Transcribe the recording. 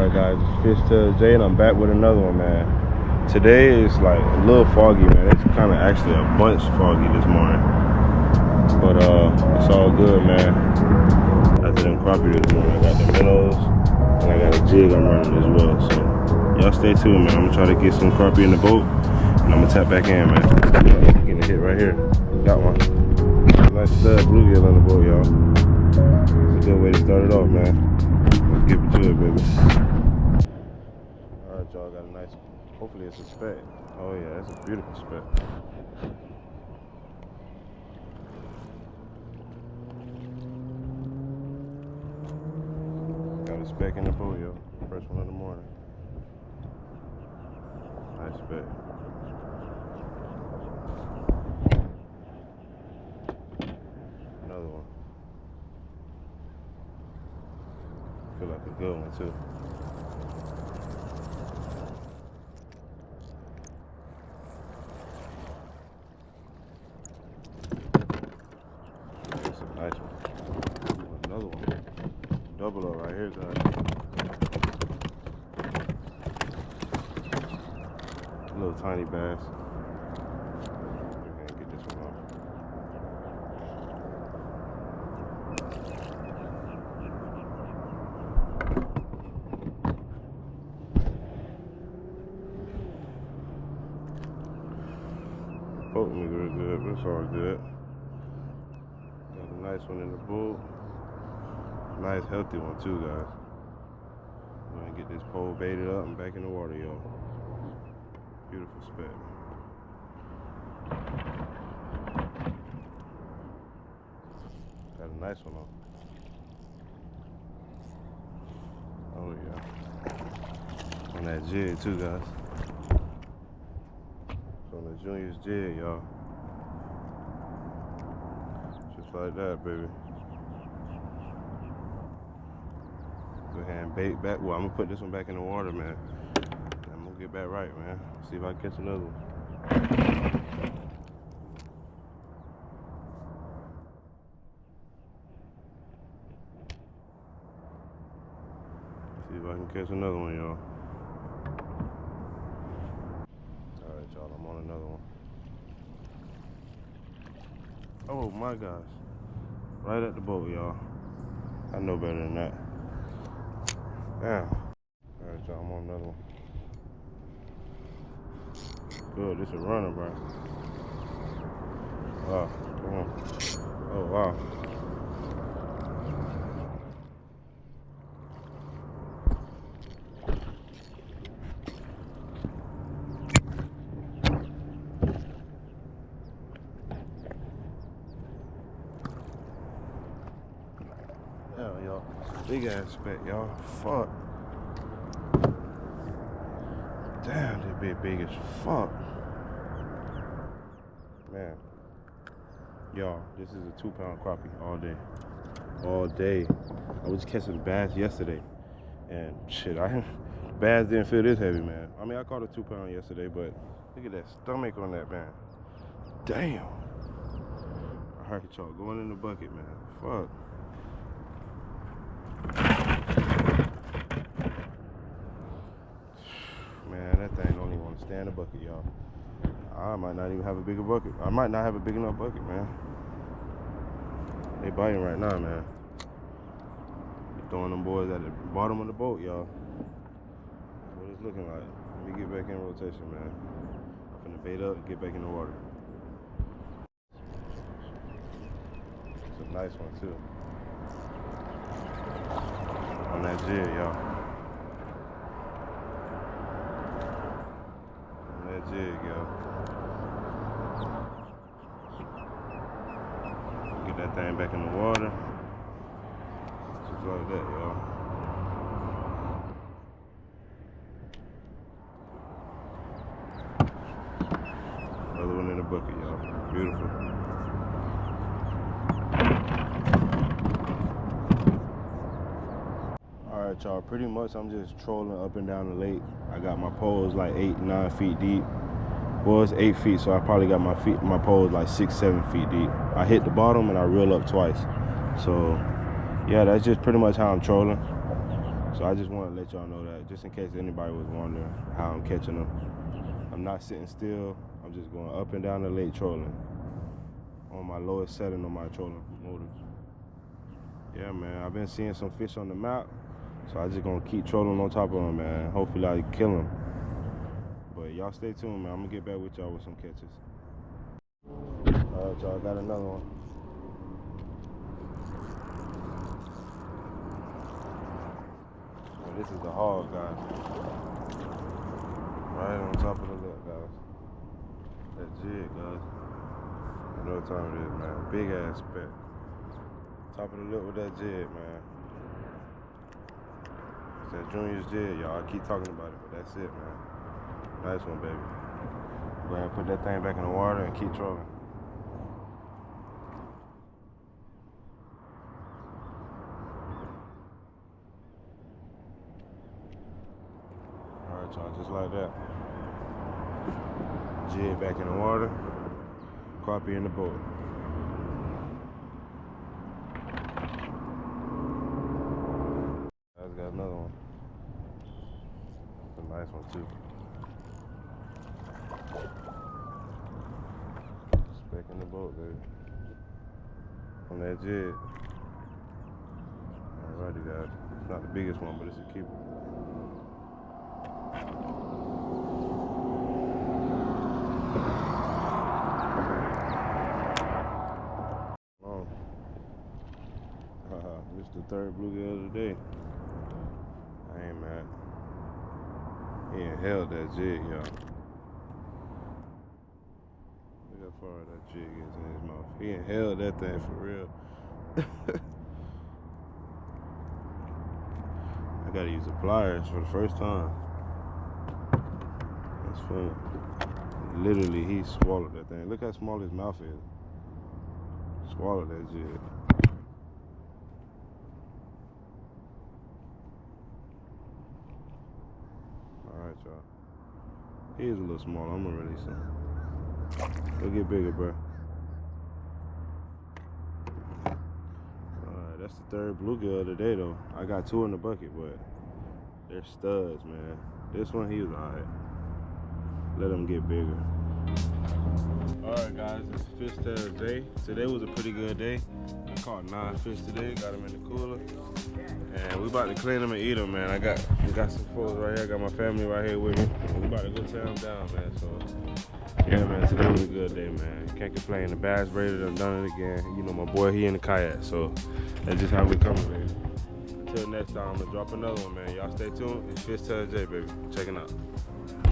Alright guys, it's Fishtalesj and I'm back with another one, man. Today is like a little foggy, man. It's kind of actually a bunch foggy this morning. But it's all good, man. After them crappie this morning, I got the minnows and I got a jig I'm running as well. So y'all stay tuned, man. I'm gonna try to get some crappie in the boat and I'm gonna tap back in, man. Getting a hit right here. Got one. Nice stud bluegill on the boat, y'all. It's a good way to start it off, man. Let's get to it, baby. Alright, y'all, got a nice, hopefully it's a speck. Oh yeah, that's a beautiful speck. Got a speck in the boat, yo. First one in the morning. Nice speck. Another one. Feel like a good one too. That's a nice one. Another one. Double up right here, guys. A little tiny bass. Get this one off. Poking me real good, but it's all good. Got a nice one in the boat. Nice healthy one too, guys. Go ahead and get this pole baited up and back in the water, y'all. Beautiful speck. Got a nice one on. Oh yeah. On that jig too, guys. On the Junior's jig, y'all. Just like that, baby. Go ahead and bait back. Well, I'm gonna put this one back in the water, man. I'm gonna get back right, man. See if I can catch another one. See if I can catch another one, y'all. Alright, y'all, I'm on another one. Oh my gosh. Right at the boat, y'all. I know better than that. Damn. Alright, y'all, I'm on another one. Good, this is a runner, bro. Wow, come on. Oh, wow. Hell, y'all. Big ass speck, y'all. Fuck. Damn, they big as fuck. Man. Y'all, this is a 2-pound crappie all day. All day. I was catching bass yesterday. And shit, bass didn't feel this heavy, man. I mean, I caught a 2-pound yesterday, but look at that stomach on that, man. Damn. Alright, y'all, going in the bucket, man. Fuck. Man, that thing don't even want to stay in the bucket, y'all. I might not even have a bigger bucket. I might not have a big enough bucket, man. They biting right now, man. They throwing them boys at the bottom of the boat, y'all. That's what it's looking like. Let me get back in rotation, man. I'm finna bait up and get back in the water. It's a nice one, too. On that jig, y'all. On that jig, y'all. Get that thing back in the water. Just like that, y'all. Another one in the bucket, y'all. Beautiful. Alright, y'all, pretty much I'm just trolling up and down the lake. I got my poles like 8-9 feet deep. Well, it's 8 feet, so I probably got my poles like 6-7 feet deep. I hit the bottom and I reel up twice. So yeah, that's just pretty much how I'm trolling. So I just want to let y'all know that, just in case anybody was wondering how I'm catching them. I'm not sitting still. I'm just going up and down the lake trolling on my lowest setting on my trolling motors. Yeah, man, I've been seeing some fish on the map, so I just gonna keep trolling on top of them, man. Hopefully I kill them. But y'all stay tuned, man. I'm gonna get back with y'all with some catches. All right, y'all, got another one. This is the hog, guys. Right on top of the lip, guys. That jig, guys. You know what time it is, man. Big ass speck. Top of the lip with that jig, man. It's that Junior's jig, y'all. I keep talking about it, but that's it, man. Nice one, baby. Go ahead and put that thing back in the water and keep trolling. Alright, y'all, just like that. Jig back in the water. Crappie in the boat. I got another one. That's a nice one too. Speck in the boat, baby. On that jig. Alrighty, guys. It's not the biggest one, but it's a keeper. This is the third bluegill of the day. I ain't mad. He inhaled that jig, y'all. Look how far that jig is in his mouth. He inhaled that thing for real. I gotta use the pliers for the first time. That's funny. Literally, he swallowed that thing. Look how small his mouth is. Swallowed that jig. Alright, y'all. He is a little small. I'm gonna release him. He'll get bigger, bro. Alright, that's the third bluegill of the day, though. I got 2 in the bucket, but they're studs, man. This one, he was alright. Let him get bigger. Alright, guys, it's Fishtalesj. Today was a pretty good day. I caught 9 fish today, got them in the cooler. And we about to clean them and eat them, man. We got some folks right here. I got my family right here with me. We about to go tear them down, man. So, yeah, man, today was a good day, man. Can't complain. The bass braided, I've done it again. You know, my boy, he in the kayak, so that's just how we coming, baby. Until next time, I'm gonna drop another one, man. Y'all stay tuned. It's Fishtalesj, baby. Checking out.